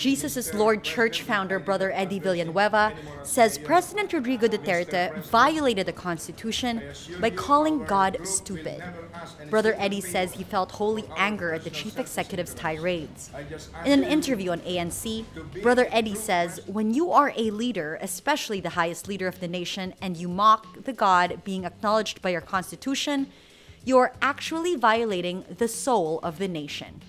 Jesus is Lord Church founder Brother Eddie Villanueva says President Rodrigo Duterte violated the Constitution by calling God stupid. Brother Eddie says he felt holy anger at the chief executive's tirades. In an interview on ANC, Brother Eddie says, when you are a leader, especially the highest leader of the nation, and you mock the God being acknowledged by your Constitution, you are actually violating the soul of the nation.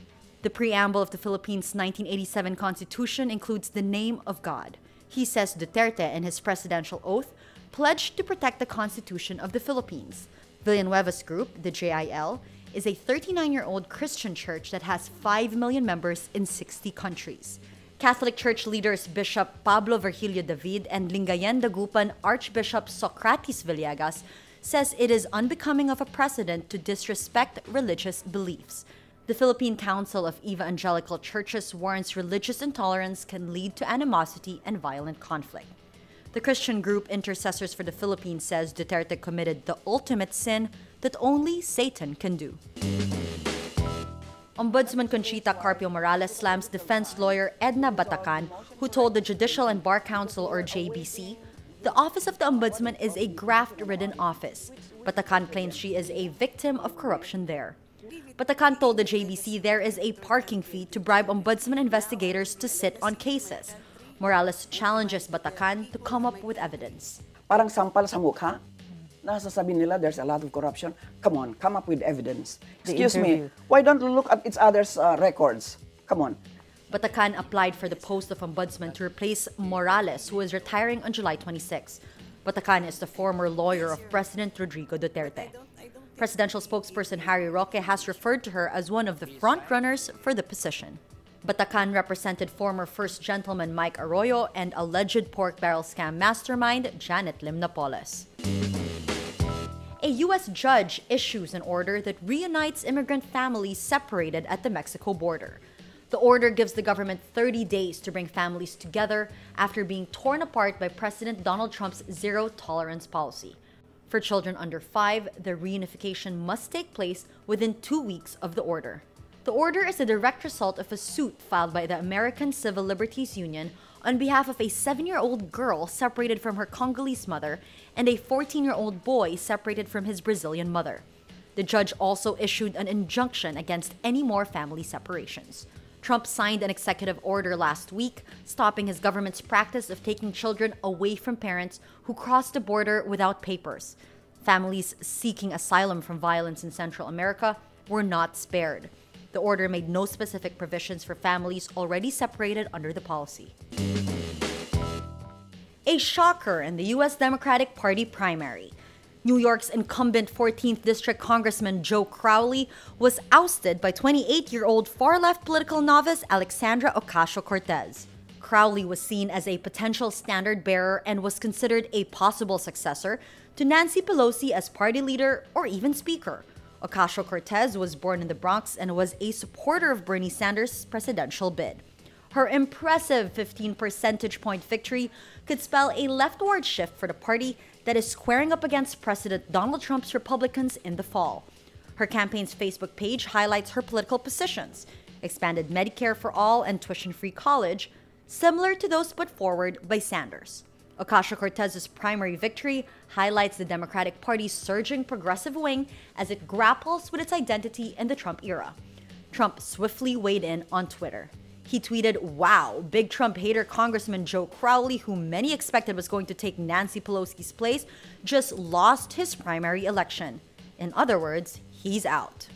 The preamble of the Philippines' 1987 Constitution includes the name of God. He says Duterte, in his presidential oath, pledged to protect the Constitution of the Philippines. Villanueva's group, the JIL, is a 39-year-old Christian church that has 5 million members in 60 countries. Catholic Church leaders Bishop Pablo Virgilio David and Lingayen Dagupan Archbishop Socrates Villegas says it is unbecoming of a president to disrespect religious beliefs. The Philippine Council of Evangelical Churches warns religious intolerance can lead to animosity and violent conflict. The Christian group Intercessors for the Philippines says Duterte committed the ultimate sin that only Satan can do. Ombudsman Conchita Carpio Morales slams defense lawyer Edna Batacan, who told the Judicial and Bar Council, or JBC, the office of the Ombudsman is a graft-ridden office. Batacan claims she is a victim of corruption there. Batacan told the JBC there is a parking fee to bribe Ombudsman investigators to sit on cases. Morales challenges Batacan to come up with evidence. Parang sampal sa mukha, nasasabi nila there's a lot of corruption. Come on, come up with evidence. Excuse me, why don't you look at each other's records? Come on. Batacan applied for the post of Ombudsman to replace Morales, who is retiring on July 26. Batacan is the former lawyer of President Rodrigo Duterte. Presidential spokesperson Harry Roque has referred to her as one of the front-runners for the position. Batacan represented former First Gentleman Mike Arroyo and alleged pork barrel scam mastermind Janet Lim Napoles. A U.S. judge issues an order that reunites immigrant families separated at the Mexico border. The order gives the government 30 days to bring families together after being torn apart by President Donald Trump's zero-tolerance policy. For children under 5, the reunification must take place within 2 weeks of the order. The order is a direct result of a suit filed by the American Civil Liberties Union on behalf of a 7-year-old girl separated from her Congolese mother and a 14-year-old boy separated from his Brazilian mother. The judge also issued an injunction against any more family separations. Trump signed an executive order last week, stopping his government's practice of taking children away from parents who cross the border without papers. Families seeking asylum from violence in Central America were not spared. The order made no specific provisions for families already separated under the policy. A shocker in the U.S. Democratic Party primary. New York's incumbent 14th District Congressman Joe Crowley was ousted by 28-year-old far-left political novice Alexandra Ocasio-Cortez. Crowley was seen as a potential standard-bearer and was considered a possible successor to Nancy Pelosi as party leader or even speaker. Ocasio-Cortez was born in the Bronx and was a supporter of Bernie Sanders' presidential bid. Her impressive 15 percentage point victory could spell a leftward shift for the party that is squaring up against President Donald Trump's Republicans in the fall. Her campaign's Facebook page highlights her political positions: expanded Medicare for all and tuition-free college, similar to those put forward by Sanders. Ocasio-Cortez's primary victory highlights the Democratic Party's surging progressive wing as it grapples with its identity in the Trump era. Trump swiftly weighed in on Twitter. He tweeted, "Wow, big Trump hater Congressman Joe Crowley, who many expected was going to take Nancy Pelosi's place, just lost his primary election. In other words, he's out."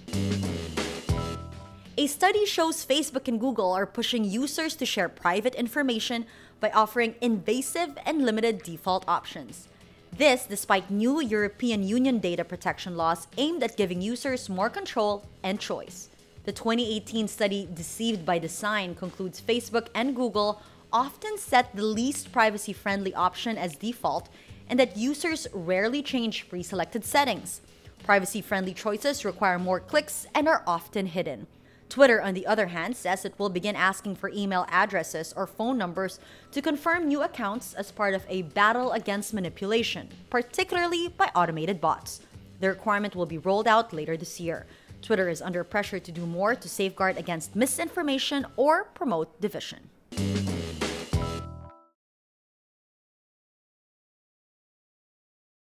A study shows Facebook and Google are pushing users to share private information by offering invasive and limited default options. This despite new European Union data protection laws aimed at giving users more control and choice. The 2018 study Deceived by Design concludes Facebook and Google often set the least privacy-friendly option as default and that users rarely change pre-selected settings. Privacy-friendly choices require more clicks and are often hidden. Twitter, on the other hand, says it will begin asking for email addresses or phone numbers to confirm new accounts as part of a battle against manipulation, particularly by automated bots. The requirement will be rolled out later this year. Twitter is under pressure to do more to safeguard against misinformation or promote division.